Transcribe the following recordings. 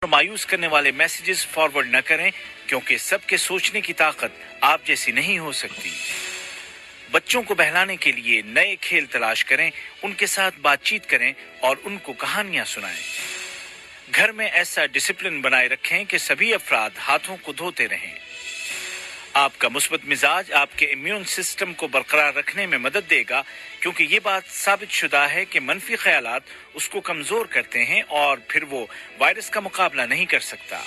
मायूस करने वाले मैसेजेस फॉरवर्ड न करें, क्योंकि सबके सोचने की ताकत आप जैसी नहीं हो सकती। बच्चों को बहलाने के लिए नए खेल तलाश करें, उनके साथ बातचीत करें और उनको कहानियां सुनाएं। घर में ऐसा डिसिप्लिन बनाए रखें कि सभी अफराद हाथों को धोते रहें। आपका मुस्बत मिजाज आपके इम्यून सिस्टम को बरकरार रखने में मदद देगा, क्योंकि ये बात साबित शुदा है कि मनफी ख्यालात उसको कमजोर करते हैं और फिर वो वायरस का मुकाबला नहीं कर सकता।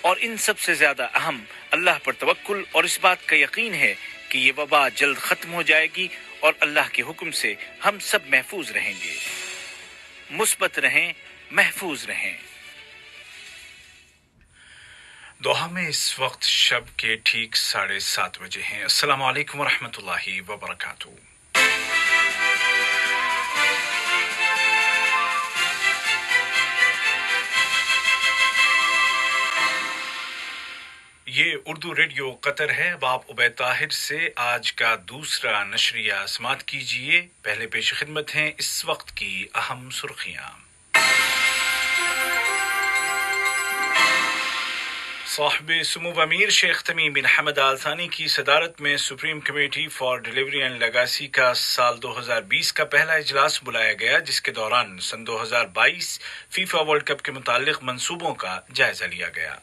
और इन सब से ज्यादा अहम अल्लाह पर तवक्कुल और इस बात का यकीन है कि ये वबा जल्द खत्म हो जाएगी और अल्लाह के हुक्म से हम सब महफूज रहेंगे। मुस्बत रहें, महफूज रहें। दोहा में इस वक्त शब के ठीक 7:30 बजे हैं। अस्सलामु अलैकुम वरहमतुल्लाहि वबरकातुहू। ये उर्दू रेडियो कतर है। अब आप उबैद ताहिर से आज का दूसरा नशरिया समात कीजिए। पहले पेश खिदमत हैं इस वक्त की अहम सुर्खियां। साहिब सुमूव अमीर शेख तमीम बिन हमद आल थानी की सदारत में supreme committee for delivery and legacy का साल 2020 का पहला इजलास बुलाया गया, जिसके दौरान सन 2022 फीफा वर्ल्ड कप के मुतालिक मंसूबों का जायजा लिया गया।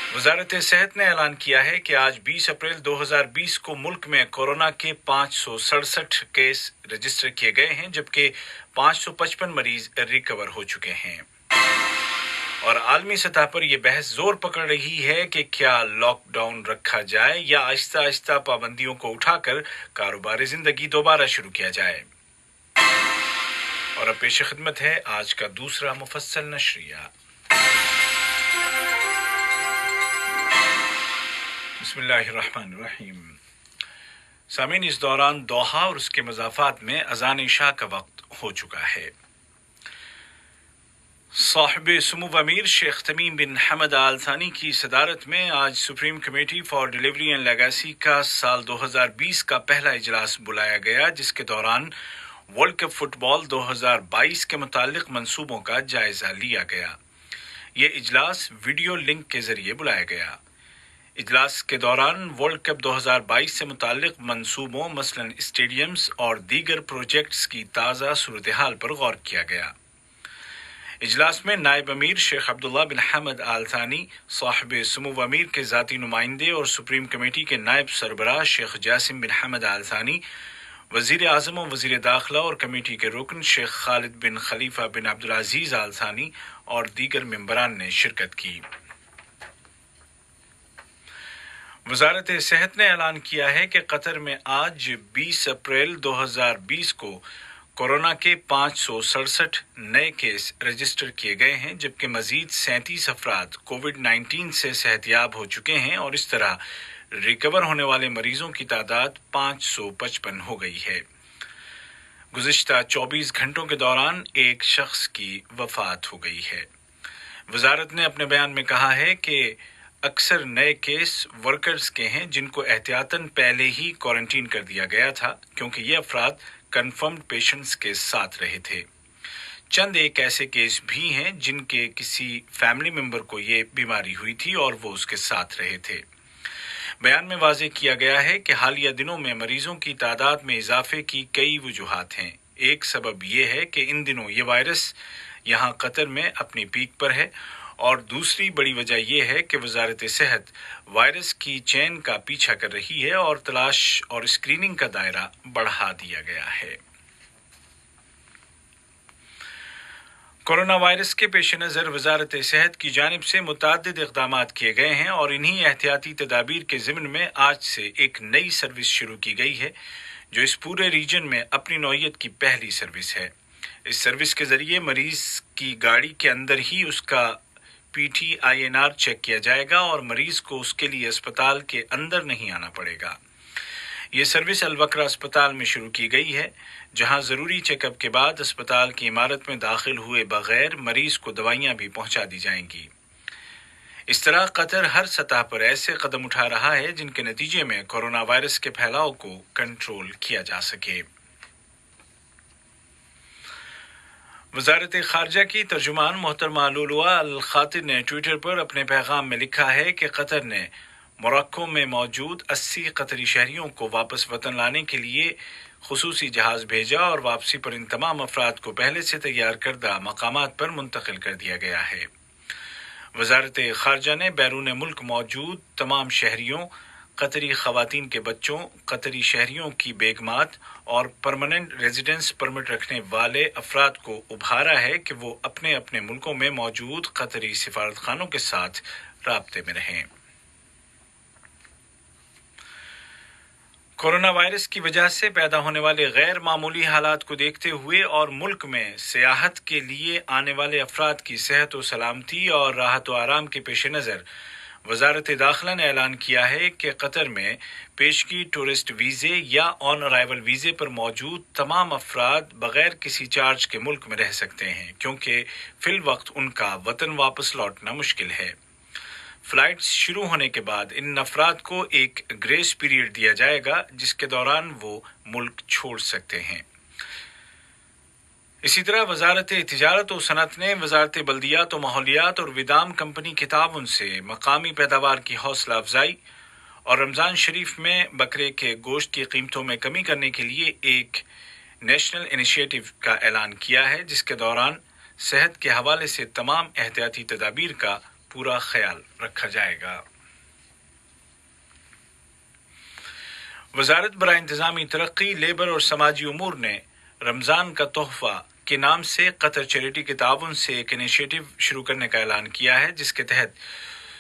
वजारत सेहत ने ऐलान किया है कि आज 20 अप्रैल 2020 को मुल्क में कोरोना के 567 केस रजिस्टर किए गए हैं, जबकि 555 मरीज रिकवर हो चुके हैं। और आलमी सतह पर यह बहस जोर पकड़ रही है कि क्या लॉकडाउन रखा जाए या आहिस्ता आहिस्ता पाबंदियों को उठाकर कारोबार जिंदगी दोबारा शुरू किया जाए। और अब पेश खिदमत है आज का दूसरा मुफस्सल नशरिया। बिस्मिल्लाहिर्रहमानिर्रहीम। सामीन, इस दौरान दोहा और उसके मज़ाफ़ात में अज़ान इशा का वक्त हो चुका है। साहिब सुमूव अमीर शेख तमीम बिन हमद आल थानी की सदारत में आज supreme committee for delivery and legacy का साल 2020 का पहला इजलास बुलाया गया, जिसके दौरान वर्ल्ड कप फुटबॉल 2022 के मुतालिक मंसूबों का जायजा लिया गया। ये इजलास वीडियो लिंक के जरिए बुलाया गया। इजलास के दौरान वर्ल्ड कप 2022 से मुतालिक मंसूबों मसलन स्टेडियम्स और दीगर प्रोजेक्ट्स की ताज़ा सूरत हाल पर गौर किया गया। इजलास में नायब अमीर शेख अब्दुल्ला बिन हमद आल थानी, साहिब सुमूव अमीर के ज़ाती नुमाइंदे और सुप्रीम कमेटी के नायब सरबराह शेख जासिम बिन हमद आल थानी, वजीर आज़म और वजीर दाखिला और कमेटी के रुकन शेख खालिद बिन खलीफा बिन अब्दुल अजीज आल थानी और दीगर मेंबरान ने शिरकत की। वजारत सेहत ने ऐलान किया है कि कतर में आज 20 अप्रैल 2020 को कोरोना के 567 नए केस रजिस्टर किए गए हैं, जबकि मजीद 37 अफराद कोविड-19 से सेहतयाब हो चुके हैं और इस तरह रिकवर होने वाले मरीजों की तादाद 555 हो गई है। गुज़िश्ता 24 घंटों के दौरान एक शख्स की वफात हो गई है। वजारत ने अपने बयान में कहा है कि अक्सर नए केस वर्कर्स के हैं, जिनको एहतियातन पहले ही क्वारंटीन कर दिया गया था, क्योंकि ये अफराद कंफर्म्ड पेशेंट्स के साथ रहे थे। चंद एक ऐसे केस भी हैं जिनके किसी फैमिली मेंबर को ये बीमारी हुई थी और वो उसके साथ रहे थे। बयान में वाज़ेह किया गया है कि हालिया दिनों में मरीजों की तादाद में इजाफे की कई वजूहात हैं। एक सबब यह है कि इन दिनों ये वायरस यहाँ कतर में अपनी पीक पर है, और दूसरी बड़ी वजह यह है कि वजारत सेहत वायरस की चेन का पीछा कर रही है और तलाश और स्क्रीनिंग का दायरा बढ़ा दिया गया है। कोरोना वायरस के पेश नज़र वजारत सेहत की जानिब से मुतअद्दिद इक़दामात किए गए हैं और इन्हीं एहतियाती तदाबीर के ज़िम्न में आज से एक नई सर्विस शुरू की गई है, जो इस पूरे रीजन में अपनी नौइयत की पहली सर्विस है। इस सर्विस के ज़रिए मरीज की गाड़ी के अंदर ही उसका PTINR चेक किया जाएगा और मरीज को उसके लिए अस्पताल के अंदर नहीं आना पड़ेगा। ये सर्विस अलवक्रा अस्पताल में शुरू की गई है, जहां ज़रूरी चेकअप के बाद अस्पताल की इमारत में दाखिल हुए बगैर मरीज को दवाइयां भी पहुंचा दी जाएंगी। इस तरह कतर हर सतह पर ऐसे कदम उठा रहा है जिनके नतीजे में कोरोना वायरस के फैलाव को कंट्रोल किया जा सके। वजारत खारजा की तर्जुमान मोहतरमा लुलुआ अल खातिर ने ट्विटर पर अपने पैगाम में लिखा है कि कतर ने मोरक्को में मौजूद 80 कतरी शहरियों को वापस वतन लाने के लिए खुसूसी जहाज भेजा और वापसी पर इन तमाम अफराद को पहले से तैयार करदा मकामात पर मुंतकिल कर दिया गया है। वजारत खारजा ने बैरून मुल्क मौजूद तमाम शहरियों, कतरी खवातीन के बच्चों, कतरी शहरियों की बेगमात और परमानेंट रेजिडेंस परमिट रखने वाले अफराद को उभारा है कि वो अपने अपने मुल्कों में मौजूद कतरी सिफारत खानों के साथ राब्ते में रहें। कोरोना वायरस की वजह से पैदा होने वाले गैर मामूली हालात को देखते हुए और मुल्क में सियाहत के लिए आने वाले अफराद की सेहत व सलामती और राहत व आराम के पेश नज़र वजारत दाखिला ने ऐलान किया है कि कतर में पेशगी टूरिस्ट वीज़े या ऑन अराइवल वीज़े पर मौजूद तमाम अफराद बगैर किसी चार्ज के मुल्क में रह सकते हैं, क्योंकि फिल वक्त उनका वतन वापस लौटना मुश्किल है। फ्लाइट्स शुरू होने के बाद इन अफराद को एक ग्रेस पीरियड दिया जाएगा, जिसके दौरान वो मुल्क छोड़ सकते हैं। इसी तरह वजारत तिजारत और सनत ने वजारत बल्दियात और माहौलियात और विदाम कंपनी के ताउन से मकामी पैदावार की हौसला अफजाई और रमज़ान शरीफ में बकरे के गोश्त की कीमतों में कमी करने के लिए एक नेशनल इनिशिएटिव का ऐलान किया है, जिसके दौरान सेहत के हवाले से तमाम एहतियाती तदाबीर का पूरा ख्याल रखा जाएगा। वजारत बराए इंतजामी तरक्की, लेबर और समाजी उमूर ने रमज़ान का तोहफा के नाम से कतर चैरिटी के ताउन से एक इनिशिएटिव शुरू करने का ऐलान किया है, जिसके तहत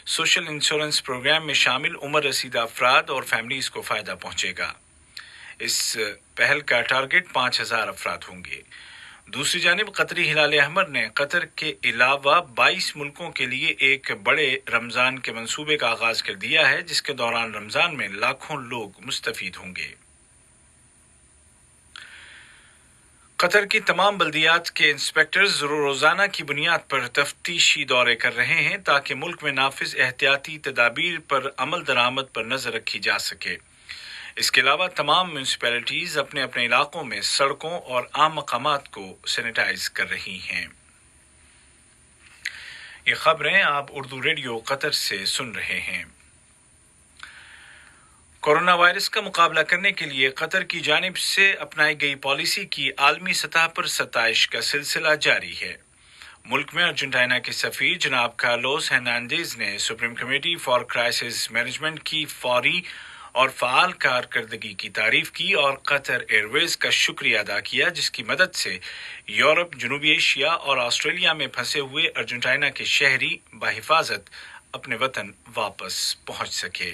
सोशल इंश्योरेंस प्रोग्राम में शामिल उम्र रसीदा अफराद और फैमिलीज को फ़ायदा पहुंचेगा। इस पहल का टारगेट 5,000 अफराद होंगे। दूसरी जानिब कतरी हिलाल अहमर ने कतर के अलावा 22 मुल्कों के लिए एक बड़े रमज़ान के मंसूबे का आगाज़ कर दिया है, जिसके दौरान रमज़ान में लाखों लोग मुस्तफ़ीद होंगे। कतर की तमाम बल्दियात के इंस्पेक्टर्स रोज़ाना की बुनियाद पर तफ्तीशी दौरे कर रहे हैं, ताकि मुल्क में नाफिज एहतियाती तदाबीर पर अमल दरामद पर नज़र रखी जा सके। इसके अलावा तमाम म्यूनसिपैलिटीज़ अपने अपने इलाकों में सड़कों और आम मकामात को सैनिटाइज कर रही हैं। ये खबरें आप उर्दू रेडियो कतर से सुन रहे हैं। कोरोना वायरस का मुकाबला करने के लिए कतर की जानिब से अपनाई गई पॉलिसी की आलमी सतह पर सताइश का सिलसिला जारी है। मुल्क में अर्जेंटीना के सफीर जनाब कार्लोस हर्नांडेज ने supreme committee for crisis management की फौरी और फ़ाल कारकर्दगी की तारीफ की और कतर एयरवेज का शुक्रिया अदा किया, जिसकी मदद से यूरोप, जनूबी एशिया और ऑस्ट्रेलिया में फंसे हुए अर्जेंटीना के शहरी बाहिफाजत अपने वतन वापस पहुंच सके।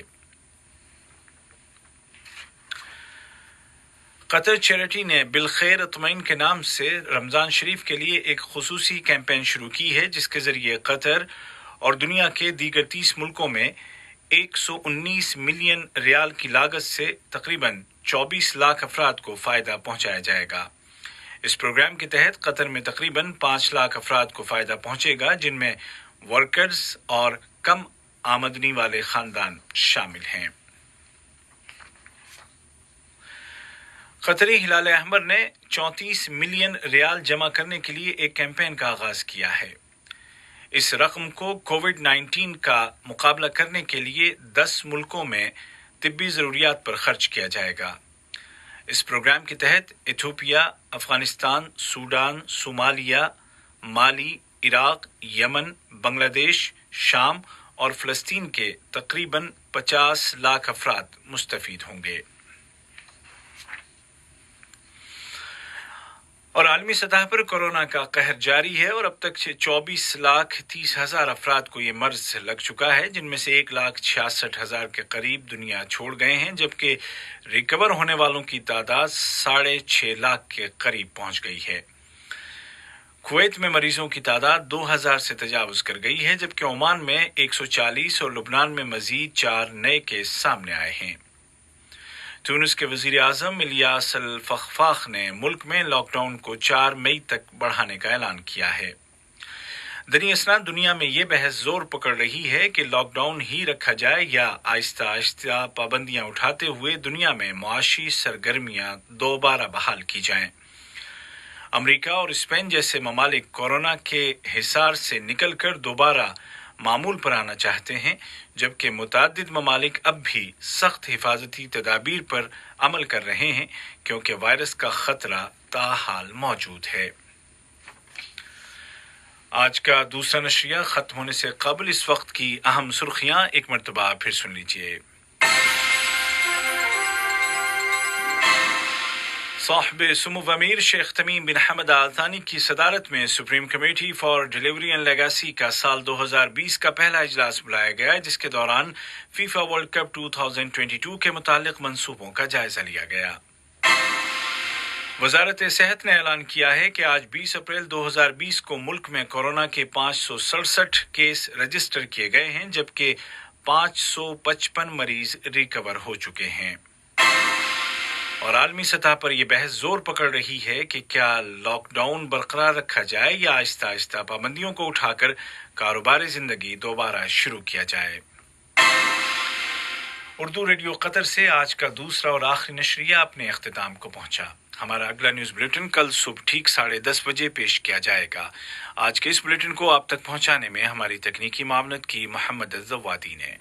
कतर चैरिटी ने बिलखैर अतमईन के नाम से रमज़ान शरीफ के लिए एक खुसूसी कैंपेन शुरू की है, जिसके ज़रिए कतर और दुनिया के दीगर 30 मुल्कों में 119 मिलियन रियाल की लागत से तकरीबन 24 लाख अफराद को फ़ायदा पहुंचाया जाएगा। इस प्रोग्राम के तहत कतर में तकरीबन 5 लाख अफराद को फ़ायदा पहुंचेगा, जिनमें वर्कर्स और कम आमदनी वाले ख़ानदान शामिल हैं। कतरी हिलाल अहमर ने 34 मिलियन रियाल जमा करने के लिए एक कैंपेन का आगाज़ किया है। इस रकम को कोविड-19 का मुकाबला करने के लिए 10 मुल्कों में तिब्बी ज़रूरियात पर खर्च किया जाएगा। इस प्रोग्राम के तहत इथियोपिया, अफगानिस्तान, सूडान, सोमालिया, माली, इराक, यमन, बांग्लादेश, शाम और फ़लस्तीन के तकरीबन 50 लाख अफराद मुस्तफ़ीद होंगे। और आलमी सतह पर कोरोना का कहर जारी है और अब तक 24,30,000 अफराद को ये मर्ज लग चुका है, जिनमें से 1,66,000 के करीब दुनिया छोड़ गए हैं, जबकि रिकवर होने वालों की तादाद 6.5 लाख के करीब पहुंच गई है। कुवैत में मरीजों की तादाद 2,000 से तजावुज कर गई है, जबकि ओमान में 140 और लुबनान में मजीद 4 नए केस सामने आए हैं। ट्यूनिस के वजीर आजम इलियास अल फखफाख ने मुल्क में लॉकडाउन को 4 मई तक बढ़ाने का ऐलान किया है। दनी असनाद दुनिया में ये बहस जोर पकड़ रही है कि लॉकडाउन ही रखा जाए या आहिस्ता आहिस्ता पाबंदियां उठाते हुए दुनिया में मुआशी सरगर्मियां दोबारा बहाल की जाएं। अमेरिका और स्पेन जैसे ममालिक कोरोना के हिसार से निकलकर दोबारा मामूल पर आना चाहते हैं, जबकि मुतअद्दिद ममालिक अब भी सख्त हिफाजती तदाबीर पर अमल कर रहे हैं क्योंकि वायरस का खतरा ताहाल मौजूद है। आज का दूसरा नशरिया खत्म होने से कबल इस वक्त की अहम सुर्खियां एक मरतबा फिर सुन लीजिए। साहिब सुमुव अमीर शेख तमीम बिन हमद आल थानी की सदारत में supreme committee for delivery and legacy का साल 2020 का पहला इजलास बुलाया गया, जिसके दौरान फीफा वर्ल्ड कप 2022 के मुतालिक मंसूबों का जायजा लिया गया। वजारत सेहत ने ऐलान किया है कि आज 20 अप्रैल 2020 को मुल्क में कोरोना के 567 केस रजिस्टर किए गए हैं, जबकि 555 मरीज रिकवर हो चुके हैं। और आलमी सतह पर यह बहस जोर पकड़ रही है कि क्या लॉकडाउन बरकरार रखा जाए या आहिस्ता आहिस्ता पाबंदियों को उठाकर कारोबारी जिंदगी दोबारा शुरू किया जाए। उर्दू रेडियो कतर से आज का दूसरा और आखिरी नशरिया अपने अख्तिताम को पहुंचा। हमारा अगला न्यूज बुलेटिन कल सुबह ठीक 10:30 बजे पेश किया जाएगा। आज के इस बुलेटिन को आप तक पहुंचाने में हमारी तकनीकी मावनत की मोहम्मद जवादी ने।